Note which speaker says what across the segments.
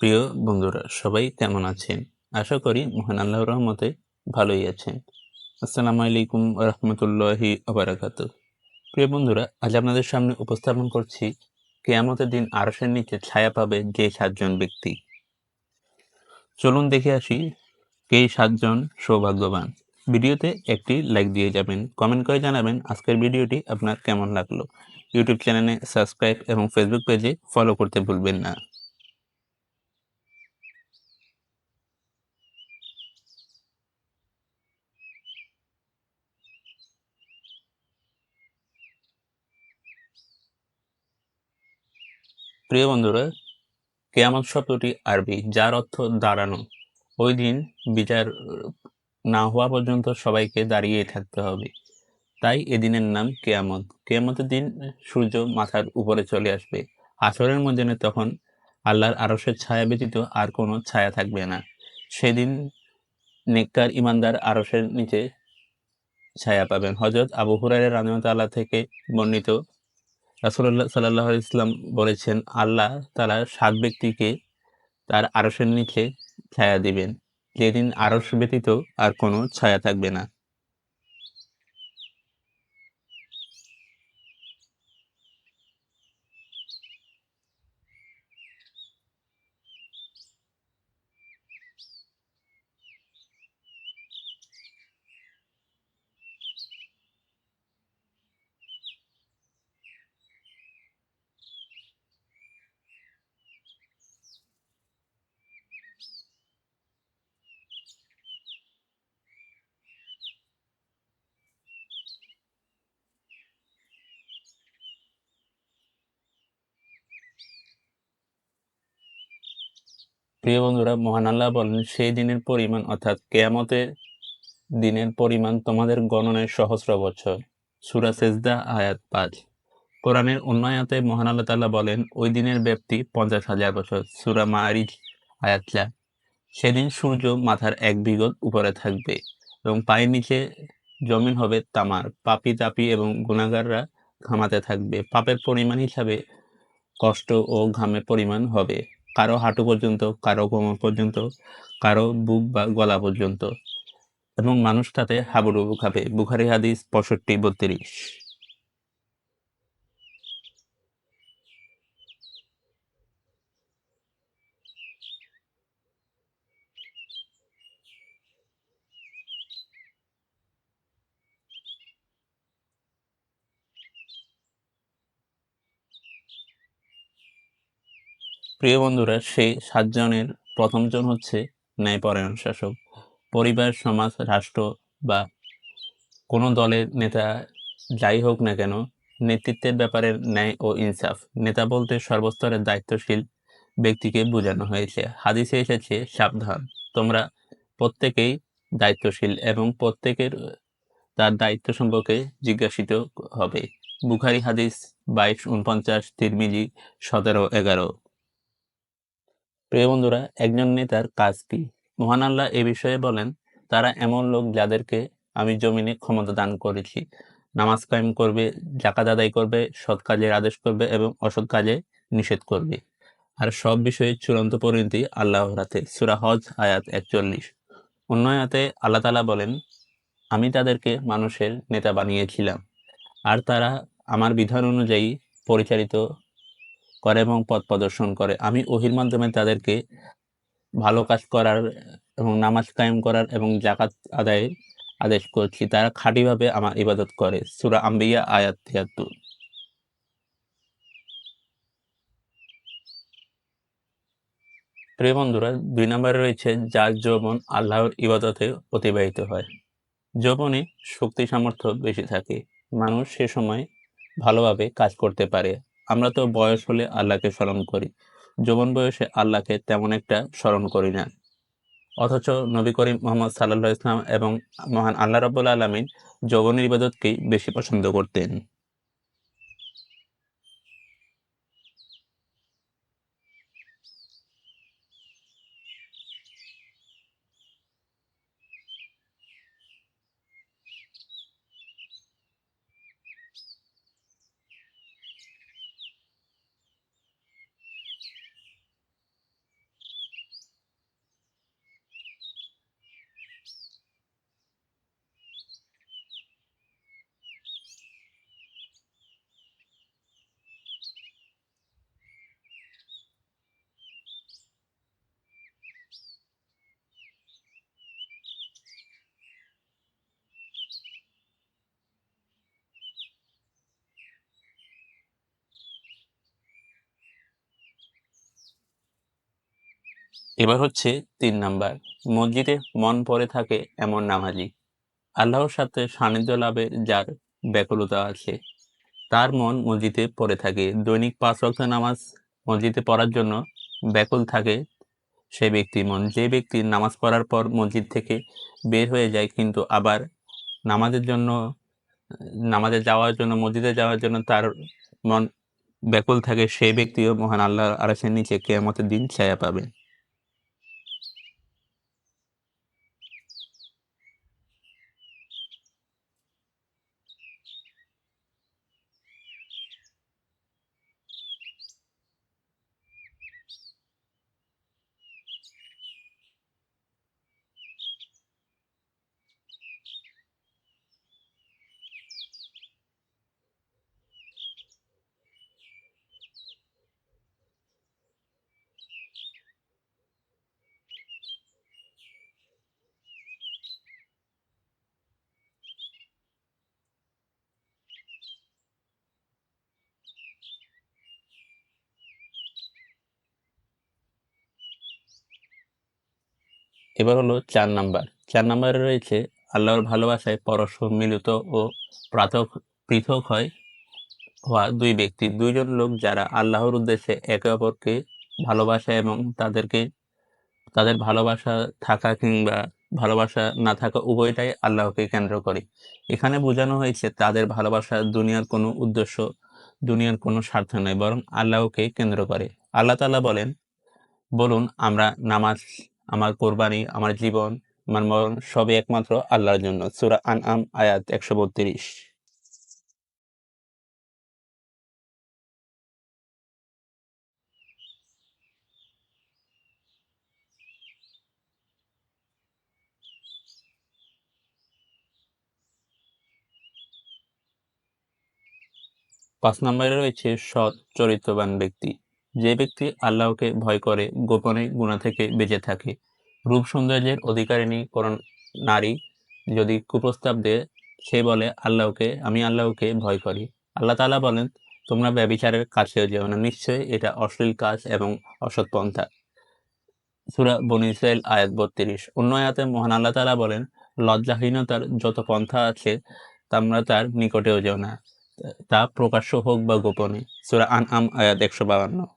Speaker 1: প্রিয় বন্ধুরা, সবাই কেমন আছেন? আশা করি মহান আল্লাহর রহমতে ভালোই আছেন। আসসালামু আলাইকুম ওয়া রাহমাতুল্লাহি ওয়া বারাকাতুহু। প্রিয় বন্ধুরা, আজ আপনাদের সামনে উপস্থাপন করছি কিয়ামতের দিন আরশের নিচে ছায়া পাবে যে ৭ জন ব্যক্তি। চলুন দেখে আসি কে ৭ জন সৌভাগ্যবান। ভিডিওতে একটি লাইক দিয়ে যাবেন, কমেন্ট করে জানাবেন আজকের ভিডিওটি আপনার কেমন লাগলো। ইউটিউব চ্যানেলে সাবস্ক্রাইব এবং ফেসবুক পেজে ফলো করতে ভুলবেন না। প্রিয় বন্ধুরা, কিয়ামত শব্দটি আরবি, যার অর্থ দাঁড়ানো। ওই দিন বিচার না হওয়া পর্যন্ত সবাইকে দাঁড়িয়েই থাকতে হবে। তাই এদিনের নাম কিয়ামত। কিয়ামতের দিন সূর্য মাথার উপরে চলে আসবে। হাশরের ময়দানে তখন আল্লাহর আরশের ছায়া ব্যতীত আর কোনো ছায়া থাকবে না। সেদিন নেককার ঈমানদার আরশের নিচে ছায়া পাবেন। হযরত আবু হুরায়রা রাদিয়াল্লাহু তাআলা থেকে বর্ণিত, রাসূলুল্লাহ সাল্লাল্লাহু আলাইহি ওয়াসাল্লাম বলেছেন, আল্লাহ তাআলা ৭ ব্যক্তিকে তার আরশের নিচে ছায়া দিবেন, যেদিন আরশ ব্যতীত আর কোনো ছায়া থাকবে না। প্রিয় বন্ধুরা, মহান আল্লাহ বলেন, সেই দিনের পরিমাণ অর্থাৎ কিয়ামতের দিনের পরিমাণ তোমাদের গণনায় সহস্র বছর। সূরা সেজদা আয়াত ৫। কোরআনের অন্য আয়াতে মহান আল্লাহ তাআলা বলেন, ওই দিনের ব্যাপ্তি ৫০,০০০ বছর। সূরা মাআরিজ আয়াত ৪। সেদিন সূর্য মাথার ১ বিগত উপরে থাকবে এবং পায়ের নিচে জমিন হবে তামার। পাপী তাপী এবং গুনাহগাররা ঘামাতে থাকবে। পাপের পরিমাণ হিসাবে কষ্ট ও ঘামের পরিমাণ হবে কারো হাঁটু পর্যন্ত, কারো কোমর পর্যন্ত, কারো বুক বা গলা পর্যন্ত, এবং মানুষ তাতে হাবুডুবু খাবে। বুখারী হাদিস ৬৫-৩২। প্রিয় বন্ধুরা, সেই ৭ জনের প্রথম জন হচ্ছে ন্যায়পরায়ণ শাসক। পরিবার, সমাজ, রাষ্ট্র বা কোনো দলের নেতা যাই হোক না কেন, নেতৃত্বের ব্যাপারে ন্যায় ও ইনসাফ। নেতা বলতে সর্বস্তরের দায়িত্বশীল ব্যক্তিকে বোঝানো হয়েছে। হাদিসে এসেছে, সাবধান, তোমরা প্রত্যেকেই দায়িত্বশীল এবং প্রত্যেকের তার দায়িত্ব সম্পর্কে জিজ্ঞাসিত হবে। বুখারী হাদিস ২২-৪৯, তিরমিজি ১৭-১১। প্রিয় বন্ধুরা, একজন নেতার কাজ কি? মহান আল্লাহ এ বিষয়ে বলেন, তারা এমন লোক যাদেরকে আমি জমিনে ক্ষমতা দান করেছি। নামাজ কায়েম করবে, যাকাত আদায় করবে, সৎ কাজের আদেশ করবে এবং অসৎ কাজে নিষেধ করবে। আর সব বিষয়ে চূড়ান্ত পরিণতি আল্লাহর হাতে। সূরা হজ আয়াত ৪১। অন্য আয়াতে আল্লাহ তাআলা বলেন, আমি তাদেরকে মানুষের নেতা বানিয়েছিলাম আর তারা আমার বিধান অনুযায়ী পরিচালিত করে এবং পথ প্রদর্শন করে। আমি ওহীর মাধ্যমে তাদেরকে ভালো কাজ করার এবং নামাজ কায়েম করার এবং যাকাত আদায়ের আদেশ করছি। তারা খাঁটিভাবে আমার ইবাদত করে। সূরা আম্বিয়া আয়াত ৭৩। প্রিয় বন্ধুরা, ২ নম্বরে রয়েছে যার যৌবন আল্লাহর ইবাদতে অতিবাহিত হয়। যৌবনে শক্তি সামর্থ্য বেশি থাকে। মানুষ সে সময় ভালোভাবে কাজ করতে পারে। আমরা তো বয়স হলে আল্লাহকে স্মরণ করি। যৌবন বয়সে আল্লাহকে তেমন একটা স্মরণ করি না। অথচ নবী করিম মুহাম্মদ সাল্লাল্লাহু আলাইহি ওয়াসাল্লাম এবং মহান আল্লাহ রাব্বুল আলামিন যৌবনের ইবাদতকেই বেশি পছন্দ করতেন। এবার হচ্ছে 3 নাম্বার, মসজিদে মন পড়ে থাকে এমন নামাজি। আল্লাহর সাথে সান্নিধ্য লাভে যার ব্যাকুলতা আছে, তার মন মসজিদে পড়ে থাকে। দৈনিক 5 ওয়াক্ত নামাজ মসজিদে পড়ার জন্য ব্যাকুল থাকে সে ব্যক্তির মন। যে ব্যক্তি নামাজ পড়ার পর মসজিদ থেকে বের হয়ে যায় কিন্তু আবার নামাজের জন্য নামাজে যাওয়ার জন্য, মসজিদে যাওয়ার জন্য তার মন ব্যাকুল থাকে, সেই ব্যক্তিও মহান আল্লাহর আরশের নিচে কিয়ামতের দিন ছায়া পাবে। এবার হলো 4 নাম্বার। 4 নাম্বারে রয়েছে আল্লাহর ভালোবাসায় পরস্পর মিলিত ও পৃথক হওয়া 2 ব্যক্তি। 2 জন লোক যারা আল্লাহর উদ্দেশ্যে একে অপরকে ভালোবাসে এবং তাদের ভালোবাসা থাকা কিংবা ভালোবাসা না থাকা উভয়টাই আল্লাহকে কেন্দ্র করে। এখানে বোঝানো হয়েছে তাদের ভালোবাসা দুনিয়ার কোনো উদ্দেশ্য, দুনিয়ার কোনো স্বার্থ নয়, বরং আল্লাহকে কেন্দ্র করে। আল্লাহ তাআলা বলুন, আমরা নামাজ, আমার কোরবানি, আমার জীবন, আমার মরণ সবই একমাত্র আল্লাহর জন্য। সূরা আনআম আয়াত 132। 5 নম্বরে রয়েছে সৎ চরিত্রবান ব্যক্তি। যে ব্যক্তি আল্লাহকে ভয় করে, গোপনে গুনাহ থেকে বেঁচে থাকে। রূপ সৌন্দর্যের অধিকারিণী কোন নারী যদি কুপ্রস্তাব দেয়, সে বলে আমি আল্লাহকে ভয় করি। আল্লাহ তাআলা বলেন, তোমরা ব্যভিচারের কাছেও যেও না, নিশ্চয়ই এটা অশ্লীল কাজ এবং অসৎ পন্থা। সূরা বনী ইসরাঈল আয়াত ৩২। অন্য আয়াতে মহান আল্লাহ তাআলা বলেন, লজ্জাহীনতার যত পন্থা আছে তোমরা তার নিকটেও যেও না, তা প্রকাশ্য হোক বা গোপনে। সূরা আনআম আয়াত ১৫২।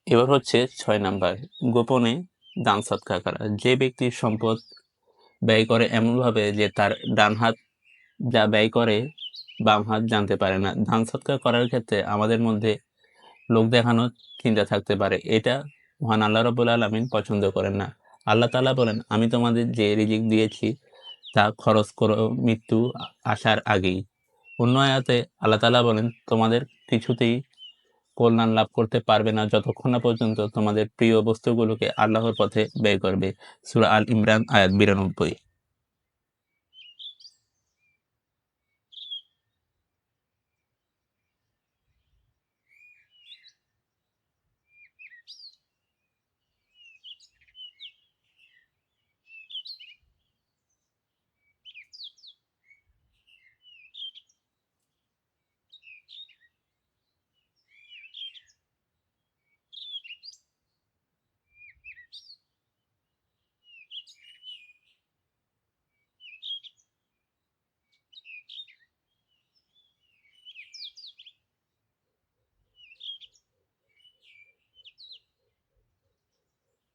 Speaker 1: এবার হচ্ছে ৬ নাম্বার, গোপনে দান সদকা করা। যে ব্যক্তি সম্পদ ব্যয় করে এমনভাবে যে তার ডান হাত যা ব্যয় করে বাম হাত জানতে পারে না। দান সদকা করার ক্ষেত্রে আমাদের মধ্যে লোক দেখানোর চিন্তা থাকতে পারে। এটা মহান আল্লাহ রাব্বুল আলামিন পছন্দ করেন না। আল্লাহ তাআলা বলেন, আমি তোমাদের যে রিজিক দিয়েছি তা খরচ করো মৃত্যু আসার আগেই। অন্য আয়াতে আল্লাহ তাআলা বলেন, তোমাদের কিছুতেই কল্যাণ লাভ করতে পারবে না যতক্ষণ না পর্যন্ত তোমাদের প্রিয় বস্তুগুলোকে আল্লাহর পথে ব্যয় করবে। সূরা আল ইমরান আয়াত ৯২।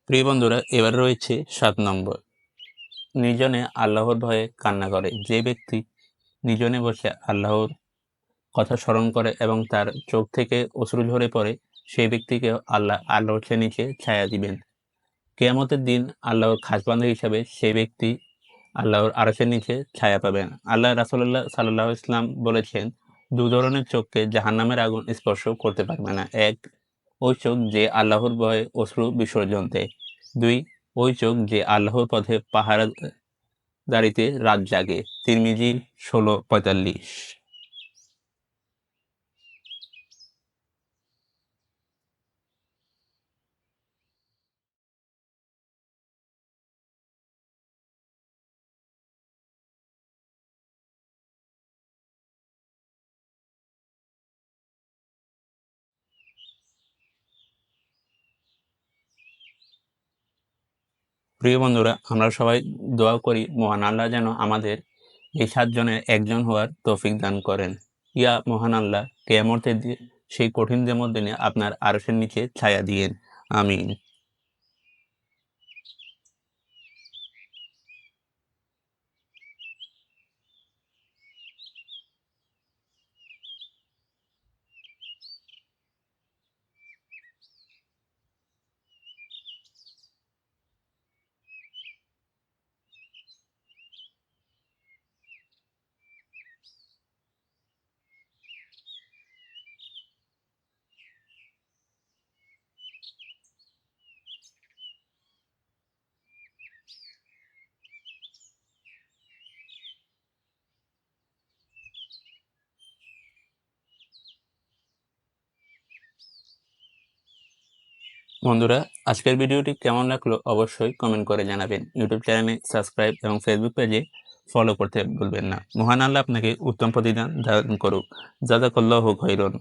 Speaker 1: প্রিয় বন্ধুরা, এবার রয়েছে ৭ নম্বর, নির্জনে আল্লাহর ভয়ে কান্না করে। যে ব্যক্তি নির্জনে বসে আল্লাহর কথা স্মরণ করে এবং তার চোখ থেকে অশ্রু ঝরে পড়ে, সেই ব্যক্তিকে আল্লাহর নিচে ছায়া দিবেন। কিয়ামতের দিন আল্লাহর খাস বান্দা হিসাবে সেই ব্যক্তি আল্লাহর আরশের নিচে ছায়া পাবেন। আল্লাহ রাসূলুল্লাহ সাল্লাল্লাহু আলাইহি ওয়াসাল্লাম বলেছেন, ২ ধরনের চোখকে জাহান্নামের আগুন স্পর্শ করতে পারবে না। ১. ওই চোখ যে আল্লাহর ভয়ে অশ্রু বিসর্জন দেয়। ২. ওই চোখ যে আল্লাহর পথে পাহারাদারিতে রাত জাগে। তিরমিজি ১৬:৪৫। প্রিয় বন্ধুরা, আমরা সবাই দোয়া করি মহান আল্লাহ যেন আমাদের এই ৭ জনের একজন হওয়ার তৌফিক দান করেন। ইয়া মহান আল্লাহ, কিয়ামতের সেই কঠিনতম দিনে আপনার আরশের নিচে ছায়া দিয়েন। আমিন। বন্ধুরা, আজকের ভিডিওটি কেমন লাগলো অবশ্যই কমেন্ট করে জানাবেন। ইউটিউব চ্যানেলে সাবস্ক্রাইব এবং ফেসবুক পেজে ফলো করতে ভুলবেন না। মহান আল্লাহ আপনাকে উত্তম প্রতিদান দান করুক। জাযাকাল্লাহু খাইরান।